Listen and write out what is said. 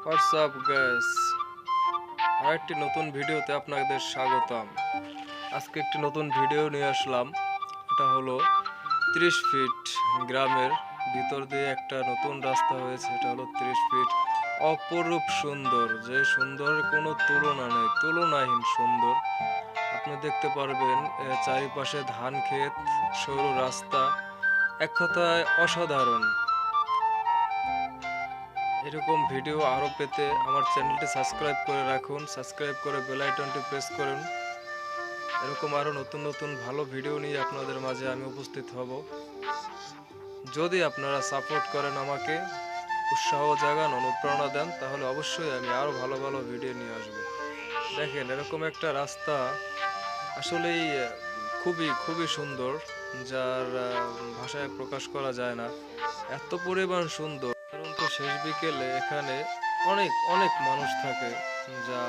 WhatsApp guys, আরেকটি নতুন ভিডিওতে আপনাদের স্বাগতম। আজকে একটি নতুন ভিডিও নিয়ে আসলাম। এটা হলো 30 ফিট গ্রামের ভিতর দিয়ে একটা নতুন রাস্তা হয়েছে। এটা হলো 30 ফিট, অপরূপ সুন্দর, যে সুন্দরের কোনো তুলনা নেই, তুলনাহীন সুন্দর। আপনি দেখতে পারবেন চারিপাশে ধান ক্ষেত, সরু রাস্তা, এক কথায় অসাধারণ। এরকম ভিডিও আরও পেতে আমার চ্যানেলটি সাবস্ক্রাইব করে রাখুন, সাবস্ক্রাইব করে বেল আইকনটি প্রেস করুন। এরকম আরও নতুন নতুন ভালো ভিডিও নিয়ে আপনাদের মাঝে আমি উপস্থিত হব। যদি আপনারা সাপোর্ট করেন, আমাকে উৎসাহ জাগান, অনুপ্রেরণা দেন, তাহলে অবশ্যই আমি আরও ভালো ভালো ভিডিও নিয়ে আসব। দেখেন, এরকম একটা রাস্তা আসলেই খুবই খুবই সুন্দর, যার ভাষায় প্রকাশ করা যায় না। এত পরিমাণ সুন্দর, সাধারণত শেষ বিকেলে এখানে অনেক অনেক মানুষ থাকে, যা